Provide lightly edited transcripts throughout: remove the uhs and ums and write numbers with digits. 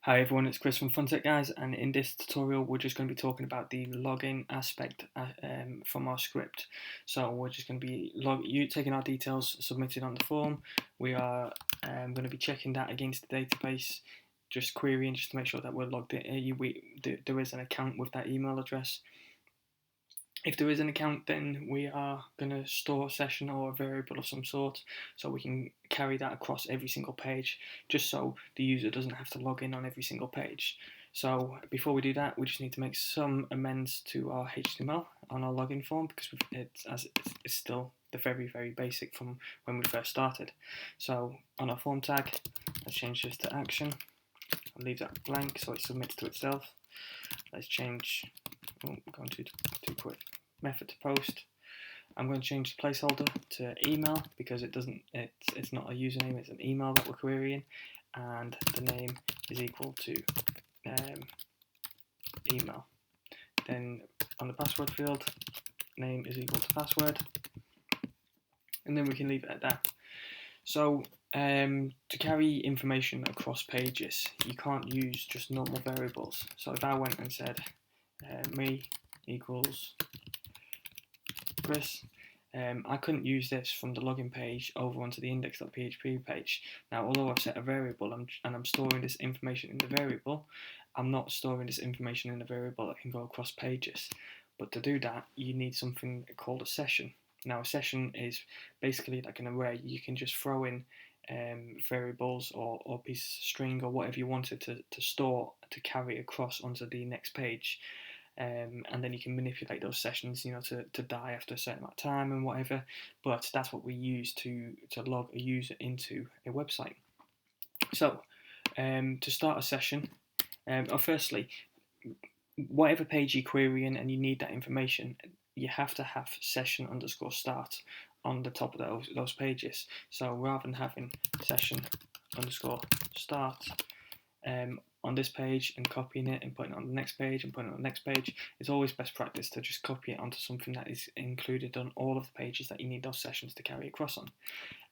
Hi everyone, it's Chris from FunTech Guys, and in this tutorial we're just going to be talking about the login aspect from our script. So we're just going to be taking our details submitted on the form. We are going to be checking that against the database, just querying just to make sure that we're logged in. There is an account with that email address. If there is an account, then we are going to store a session or a variable of some sort, so we can carry that across every single page, just so the user doesn't have to log in on every single page. So before we do that, we just need to make some amends to our HTML on our login form, because it's still the very basic from when we first started. So on our form tag, let's change this to action. I'll leave that blank so it submits to itself. Let's change, we're going too quick, method to post. I'm going to change the placeholder to email because it's not a username, it's an email that we're querying, and the name is equal to email. Then on the password field, name is equal to password, and then we can leave it at that. So to carry information across pages, you can't use just normal variables. So if I went and said me equals Chris, I couldn't use this from the login page over onto the index.php page. Now, although I've set a variable and I'm storing this information in the variable, I'm not storing this information in a variable that can go across pages. But to do that, you need something called a session. Now, a session is basically like an array. You can just throw in variables or piece of string or whatever you wanted to store to carry across onto the next page. And then you can manipulate those sessions, to die after a certain amount of time and whatever. But that's what we use to log a user into a website. So to start a session, firstly, whatever page you're querying and you need that information, you have to have session underscore start on the top of those pages. So rather than having session underscore start on this page and copying it and putting it on the next page and putting it on the next page, it's always best practice to just copy it onto something that is included on all of the pages that you need those sessions to carry across on.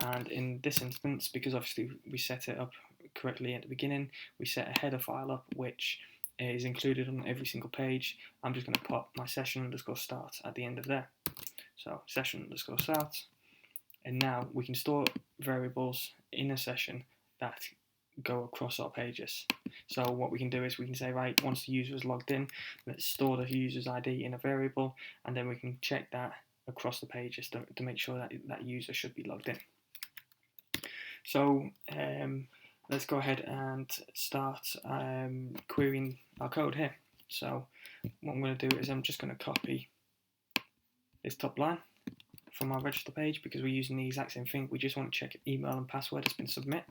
And in this instance, because obviously we set it up correctly at the beginning, we set a header file up which is included on every single page. I'm just going to put my session underscore start at the end of there. So session underscore start, and now we can store variables in a session that go across our pages. So what we can do is we can say, right, once the user is logged in, let's store the user's ID in a variable, and then we can check that across the pages to make sure that that user should be logged in. So let's go ahead and start querying our code here. So what I'm going to do is I'm just going to copy this top line from our register page because we're using the exact same thing. We just want to check email and password has been submit.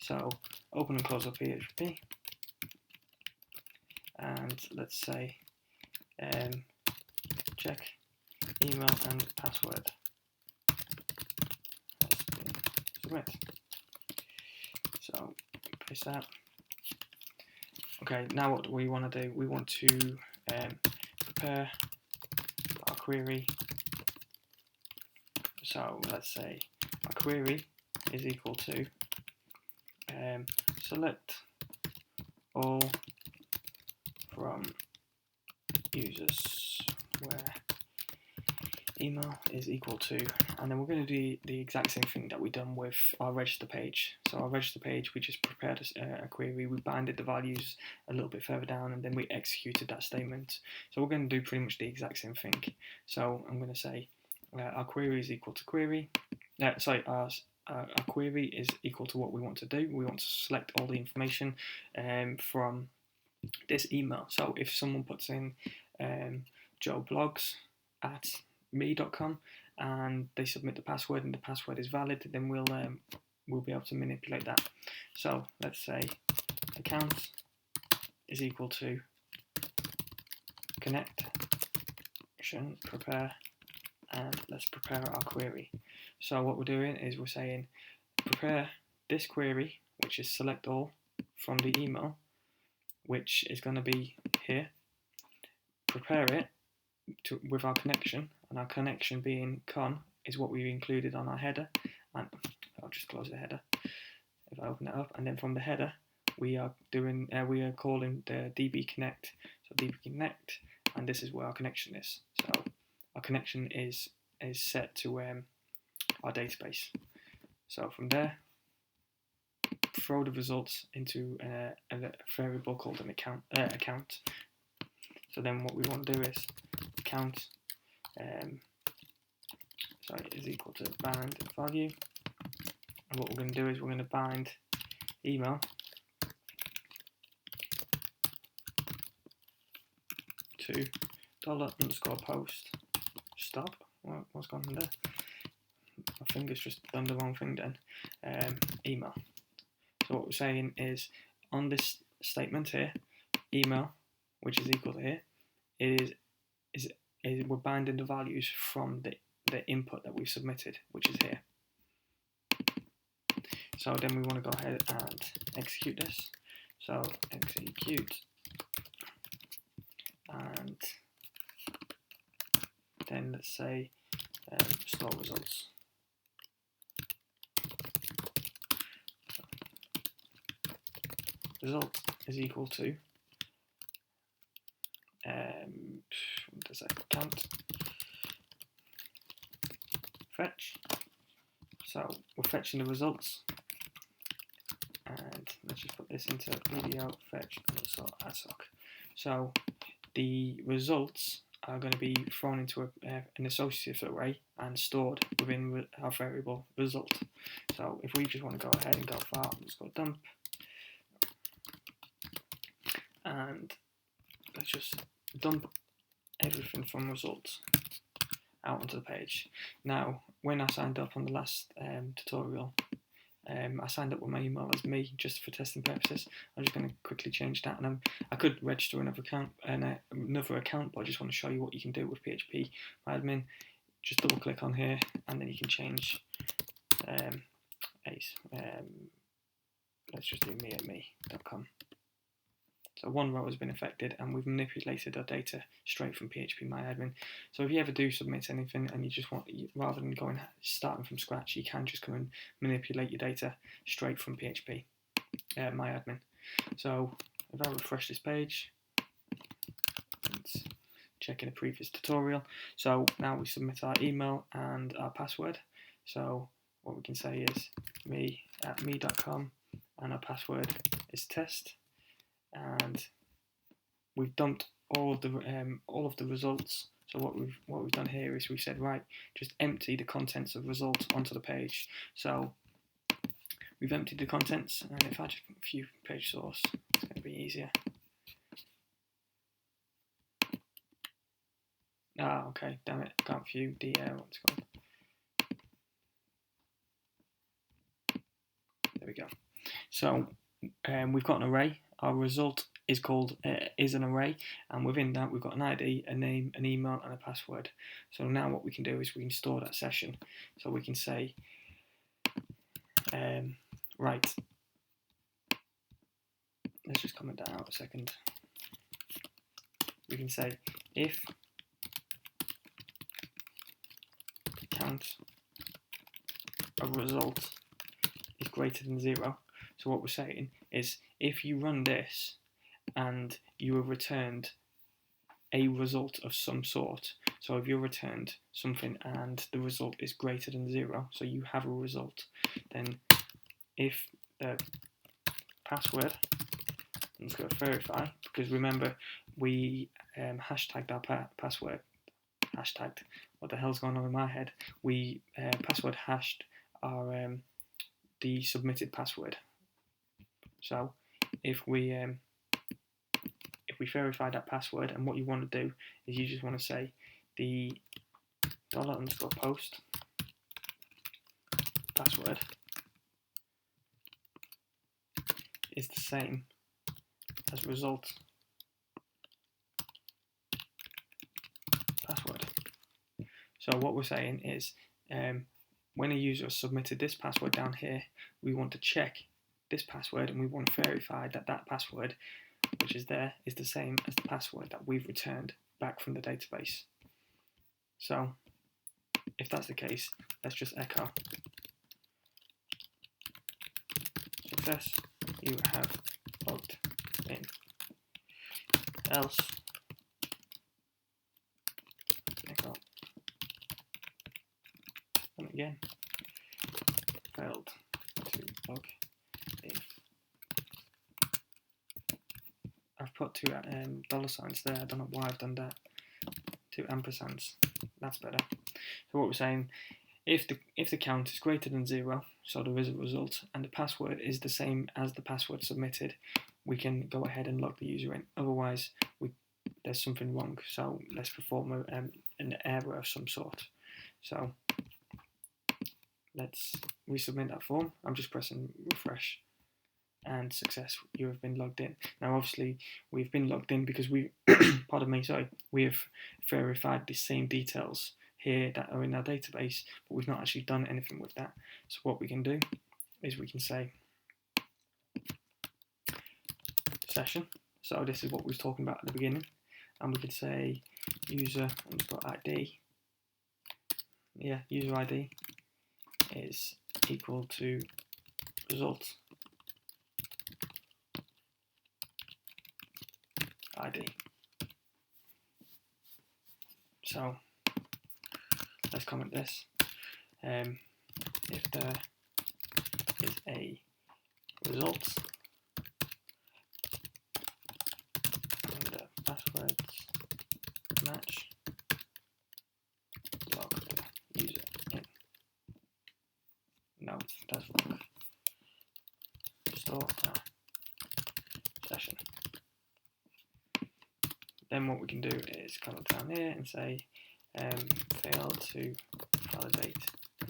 So open and close our PHP, and let's say check email and password has been submit. So paste that. Okay, now what we want to do, we want to prepare our query. So let's say our query is equal to select all from users where email is equal to, and then we're going to do the exact same thing that we've done with our register page. So our register page, we just prepared a query, we binded the values a little bit further down, and then we executed that statement. So we're going to do pretty much the exact same thing. So I'm going to say our query is equal to query. Our query is equal to what we want to do. We want to select all the information from this email. So if someone puts in joeblogs@me.com and they submit the password and the password is valid, then we'll be able to manipulate that. So let's say account is equal to connection prepare, and let's prepare our query. So what we're doing is we're saying prepare this query, which is select all from the email, which is going to be here. Prepare it with our connection, and our connection being con is what we've included on our header. And I'll just close the header if I open it up, and then from the header we are calling the DB connect. So DB connect, and this is where our connection is. So our connection is set to our database. So from there, throw the results into a variable called an account. So then what we want to do is account is equal to bind value, and what we're going to do is we're going to bind email to $_post stop. What's gone on there? My finger's just done the wrong thing then. Email. So what we're saying is on this statement here, email, which is equal to here, is we're binding the values from the input that we've submitted, which is here. So then we want to go ahead and execute this. So execute, and then let's say store results. Result is equal to what does that count? Fetch. So we're fetching the results, and let's just put this into video fetch underscore assoc. So the results are going to be thrown into an associative array and stored within our variable result. So if we just want to go ahead and go file underscore dump, and let's just dump everything from results out onto the page. Now, when I signed up on the last tutorial, I signed up with my email as me just for testing purposes. I'm just going to quickly change that, and I could register another account, but I just want to show you what you can do with PHP admin. Just double click on here, and then you can change let's just do me@me.com. So one row has been affected, and we've manipulated our data straight from PHP MyAdmin. So if you ever do submit anything and you just want, rather than starting from scratch, you can just come and manipulate your data straight from PHP MyAdmin. So if I refresh this page, let's check in a previous tutorial. So now we submit our email and our password. So what we can say is me@me.com, and our password is test. And we've dumped all of the results. So what we've done here is we said, right, just empty the contents of results onto the page. So we've emptied the contents, and if I just view page source, it's going to be easier. Okay, damn it, I can't view the what's it called. There we go. So we've got an array. Our result is called is an array, and within that we've got an ID, a name, an email, and a password. So now what we can do is we can store that session. So we can say, right, let's just comment that out a second. We can say if count of result is greater than 0. So what we're saying is, if you run this and you have returned a result of some sort, so if you returned something and the result is greater than 0, so you have a result, then if the password, let's go verify, because remember we hashtagged our password, what the hell's going on in my head, we password hashed our the submitted password. So if we verify that password, and what you want to do is you just want to say the $_post password is the same as result password. So what we're saying is when a user has submitted this password down here, we want to check this password, and we want to verify that that password, which is there, is the same as the password that we've returned back from the database. So if that's the case, let's just echo success, you have else echo, and again failed to log in. I've put two dollar signs there. I don't know why I've done that. 2 ampersands. That's better. So what we're saying, if the count is greater than 0, so there is a result, and the password is the same as the password submitted, we can go ahead and log the user in. Otherwise, there's something wrong. So let's perform an error of some sort. So let's resubmit that form. I'm just pressing refresh, and success, you have been logged in. Now obviously we've been logged in because we we have verified the same details here that are in our database, but we've not actually done anything with that. So what we can do is we can say session. So this is what we was talking about at the beginning, and we could say user underscore ID. Yeah, user ID is equal to result ID. So let's comment this. If there is a result and the passwords match, log the user in. No, that's wrong. Store session. Then what we can do is come down here and say fail to validate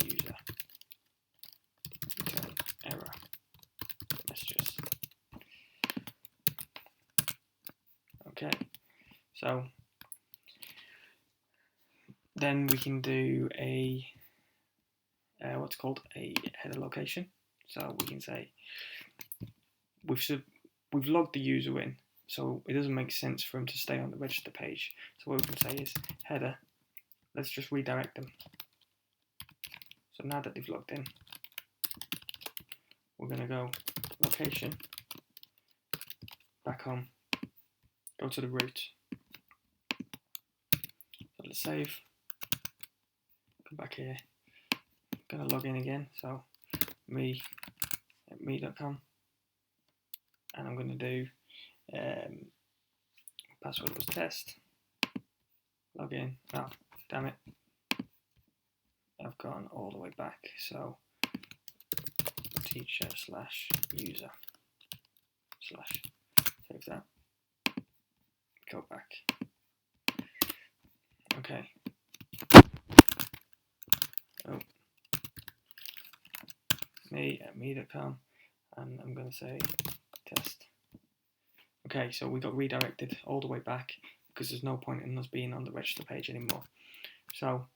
user, return error messages. Okay, so then we can do a what's called a header location. So we can say we've logged the user in, so it doesn't make sense for them to stay on the register page. So what we can say is header. Let's just redirect them. So now that they've logged in, we're going to go location, back home, go to the root. So let's save, come back here, going to log in again. So me.com, and I'm going to do password was test, log in. Oh, damn it, I've gone all the way back. So teacher / user / save that, go back. Okay. Oh, me at me.com, and I'm going to say test. Okay, so we got redirected all the way back because there's no point in us being on the register page anymore. So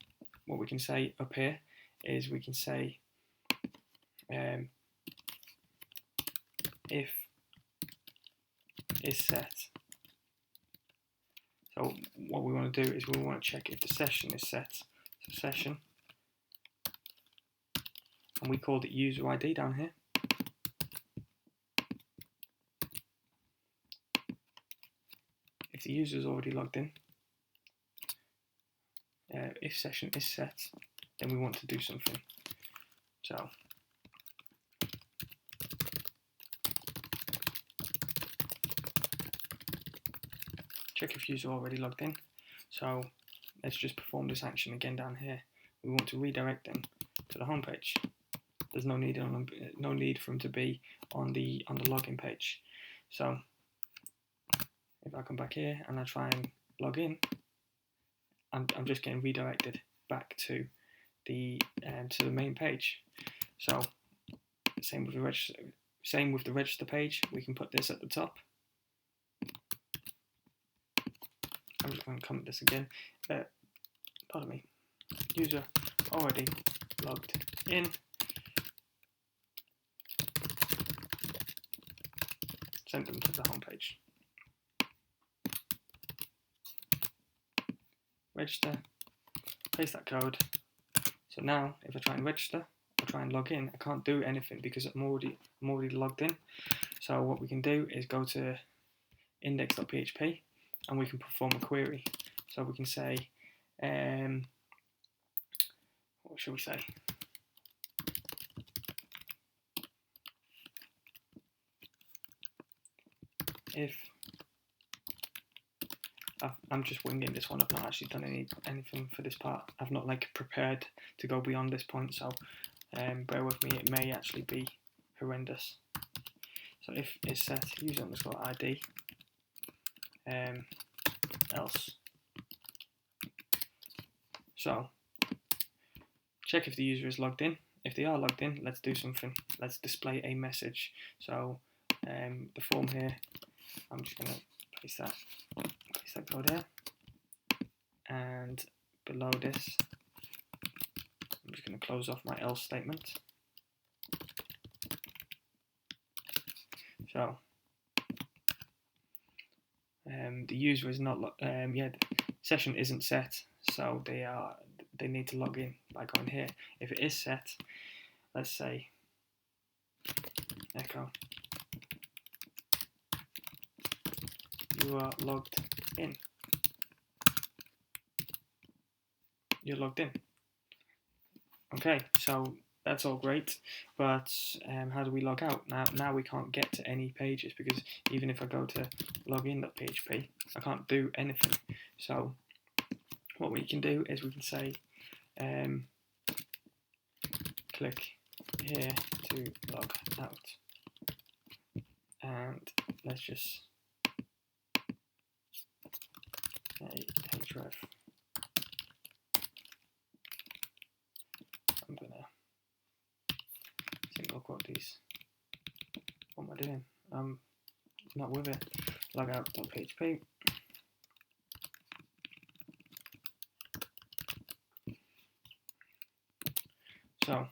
what we can say up here is we can say if is set. So what we want to do is we want to check if the session is set. So session, and we called it user ID down here. If the user is already logged in, if session is set, then we want to do something. So check if user already logged in. So let's just perform this action again down here. We want to redirect them to the home page. There's no need for them to be on the login page. So if I come back here and I try and log in, I'm just getting redirected back to the main page. So same with the register page. We can put this at the top. I'm just going to comment this again. Pardon me. User already logged in. Send them to the home page. Register, paste that code. So now if I try and register or try and log in, I can't do anything because I'm already logged in. So what we can do is go to index.php and we can perform a query. So we can say, what should we say? If I'm just winging this one, I've not actually done anything for this part. I've not like prepared to go beyond this point, so bear with me, it may actually be horrendous. So if it's set user underscore ID, else. So check if the user is logged in. If they are logged in, let's do something. Let's display a message. So the form here, I'm just going to place that code here, and below this, I'm just going to close off my else statement. So the user is not, the session isn't set, so they need to log in by going here. If it is set, let's say echo you are logged in. You're logged in. Okay, so that's all great, but how do we log out? Now we can't get to any pages, because even if I go to login.php, I can't do anything. So what we can do is we can say click here to log out, and let's just href. I'm gonna single quote these. What am I doing? I'm not with it. Logout.php. So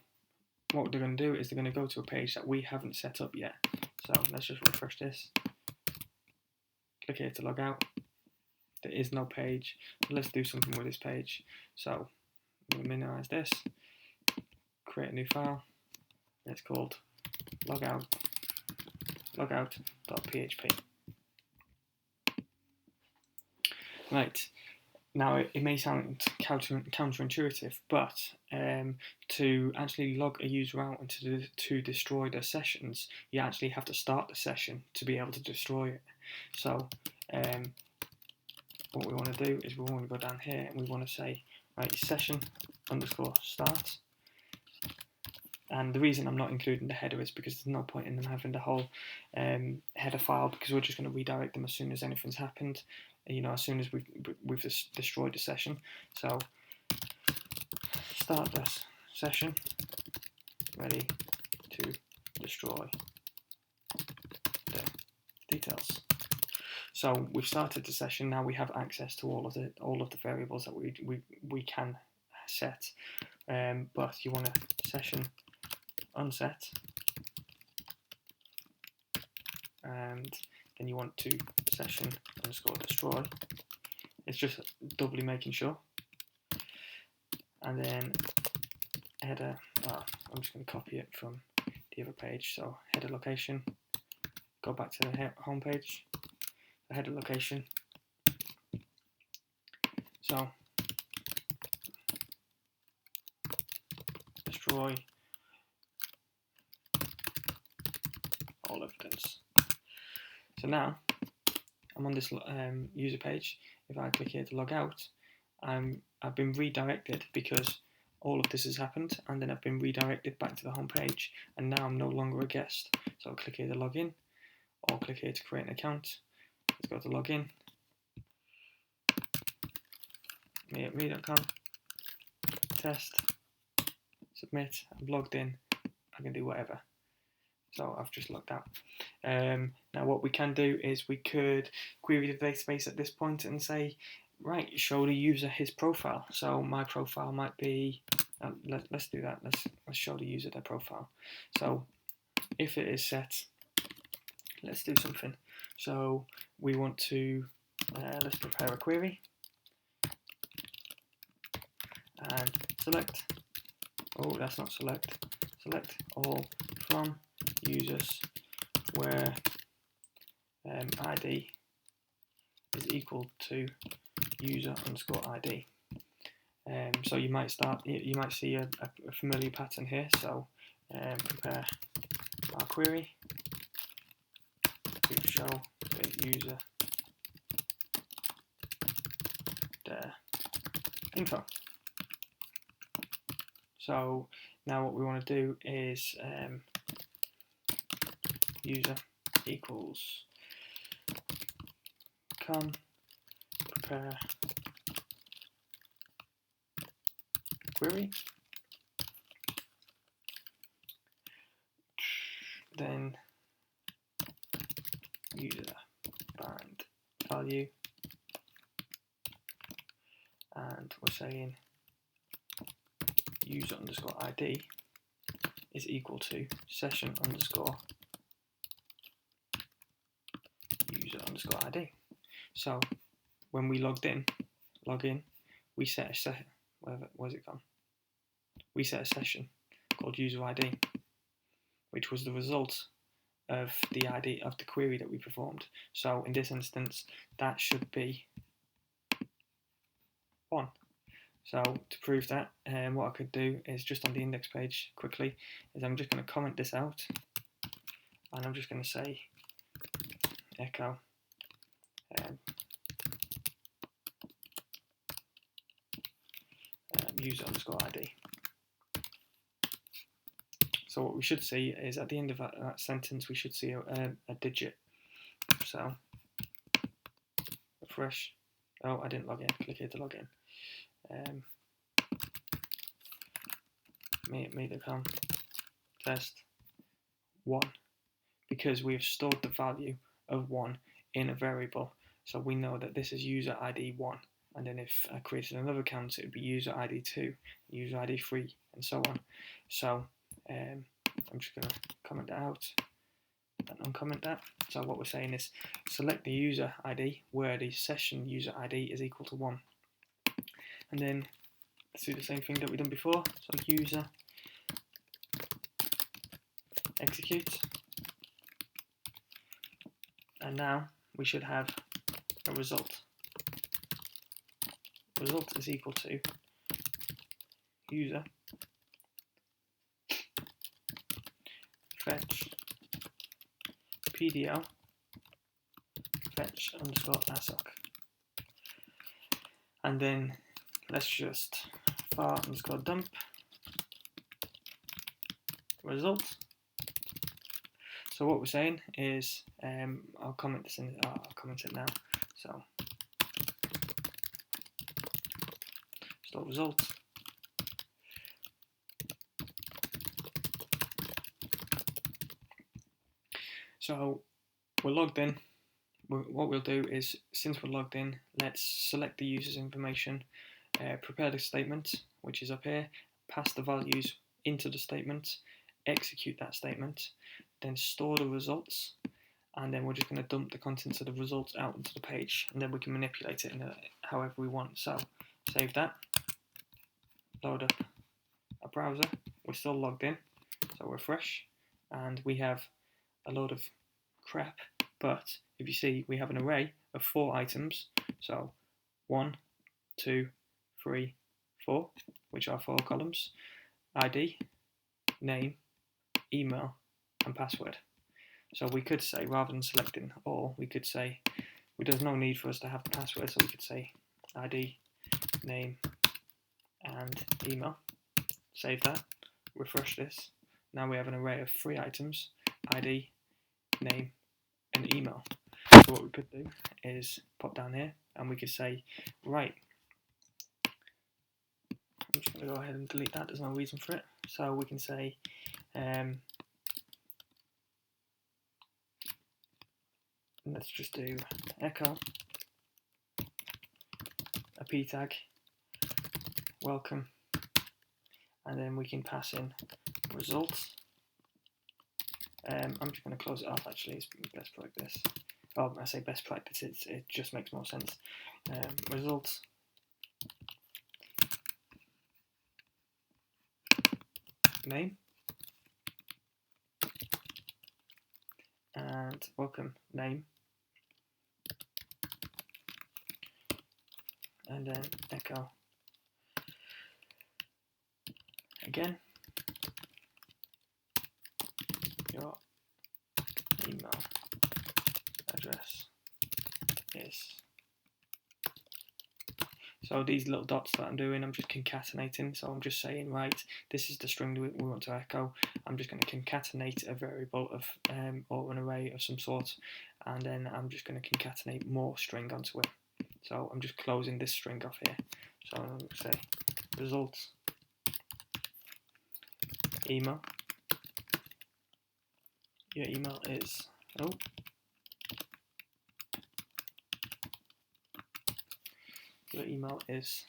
what they're going to do is they're going to go to a page that we haven't set up yet. So let's just refresh this. Click here to log out. There is no page. Let's do something with this page. So I'm going to minimize this, create a new file. It's called logout.php. Right. Now, it may sound counterintuitive, but to actually log a user out and to destroy their sessions, you actually have to start the session to be able to destroy it. So what we want to do is we want to go down here and we want to say, right, session underscore start. And the reason I'm not including the header is because there's no point in them having the whole header file, because we're just going to redirect them as soon as anything's happened. As soon as we've destroyed the session. So start this session, ready to destroy the details. So we've started the session. Now we have access to all of the variables that we can set. But you want a session unset, and then you want to session underscore destroy. It's just doubly making sure. And then header, I'm just going to copy it from the other page. So header location, go back to the home page, the header location. So destroy all evidence. So now I'm on this user page. If I click here to log out, I've been redirected because all of this has happened, and then I've been redirected back to the home page, and now I'm no longer a guest. So I'll click here to log in, or click here to create an account. Let's go to login. Me at me.com. Test. Submit. I'm logged in. I can do whatever. So I've just logged out. Now what we can do is we could query the database at this point and say, right, show the user his profile. So my profile might be, let's do that. Let's show the user their profile. So if it is set, let's do something. So we want to, let's prepare a query and select, oh, that's not select all from users where ID is equal to user underscore ID. So you might see a familiar pattern here. So prepare our query to show the user their info. So now what we want to do is user equals come prepare query, then user bind value, and we're saying user underscore ID is equal to session underscore user underscore ID. So when we log in, we set a session. Where's it gone? We set a session called user ID, which was the result of the ID of the query that we performed. So in this instance, that should be 1. So to prove that, what I could do is just on the index page quickly, is I'm just going to comment this out, and I'm just going to say echo user underscore ID. So what we should see is at the end of that sentence, we should see a digit. So refresh. Oh, I didn't log in. Click here to log in. me.com test 1, because we've stored the value of 1 in a variable. So we know that this is user ID 1. And then if I created another account, it would be user ID 2, user ID 3, and so on. So I'm just going to comment that out and uncomment that. So what we're saying is select the user ID where the session user ID is equal to 1. And then let's do the same thing that we've done before. So user execute. And now we should have a result. Result is equal to user fetch PDL fetch underscore assoc, and then let's just var underscore dump result. So what we're saying is I'll comment this in. I'll comment it now. So store result. So we're logged in. What we'll do is, since we're logged in, let's select the user's information, prepare the statement, which is up here, pass the values into the statement, execute that statement, then store the results, and then we're just going to dump the contents of the results out into the page, and then we can manipulate it in however we want. So save that, load up a browser. We're still logged in, so refresh, and we have a load of crap, but if you see, we have an array of 4 items, so 1, 2, 3, 4, which are 4 columns: ID, name, email, and password. So we could say, rather than selecting all, we could say, there's no need for us to have the password, so we could say ID, name, and email. Save that, refresh this. Now we have an array of 3 items: ID, name, and email. So what we could do is pop down here, and we could say, right, I'm just going to go ahead and delete that, there's no reason for it. So we can say let's just do echo a p tag welcome, and then we can pass in results. I'm just going to close it off. Actually, it's best practice. Oh, I say best practice, it just makes more sense. Results name and welcome name and then echo again, your email address is. So these little dots that I'm doing, I'm just concatenating. So I'm just saying, right, this is the string we want to echo. I'm just going to concatenate a variable of or an array of some sort, and then I'm just going to concatenate more string onto it. So I'm just closing this string off here. So I'm going to say results email. Your email is your email is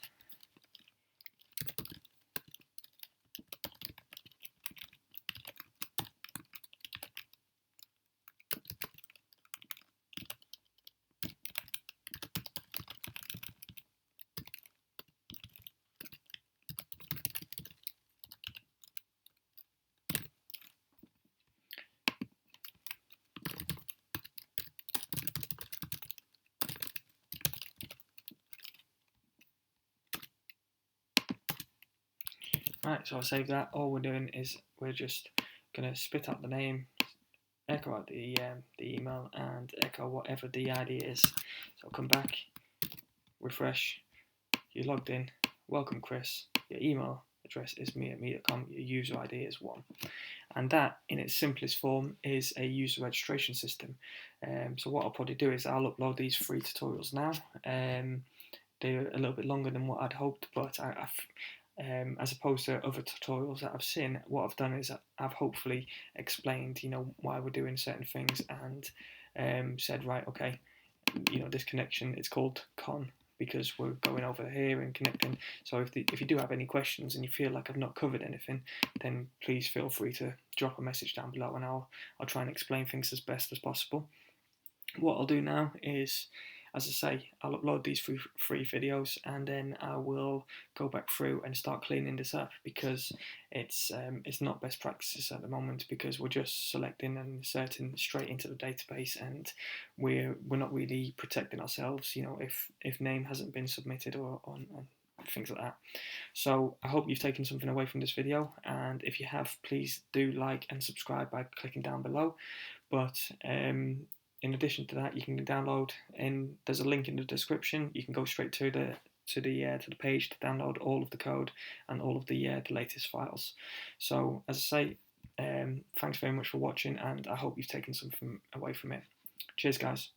right. So I save that. All we're doing is we're just going to spit out the name, echo out the email, and echo whatever the ID is. So come back, refresh, you're logged in, welcome Chris, your email address is me@me.com, your user ID is 1. And that, in its simplest form, is a user registration system. So what I'll probably do is I'll upload these free tutorials now. They're a little bit longer than what I'd hoped, but as opposed to other tutorials that I've seen, what I've done is I've hopefully explained, why we're doing certain things, and said, right, okay, this connection, it's called con because we're going over here and connecting. So if you do have any questions and you feel like I've not covered anything, then please feel free to drop a message down below, and I'll try and explain things as best as possible. What I'll do now is, as I say, I'll upload these free videos, and then I will go back through and start cleaning this up, because it's not best practices at the moment, because we're just selecting and inserting straight into the database, and we're not really protecting ourselves, if name hasn't been submitted or on things like that. So I hope you've taken something away from this video, and if you have, please do like and subscribe by clicking down below. But in addition to that, you can download, and there's a link in the description. You can go straight to the page to download all of the code and all of the latest files. So as I say, thanks very much for watching, and I hope you've taken something away from it. Cheers, guys.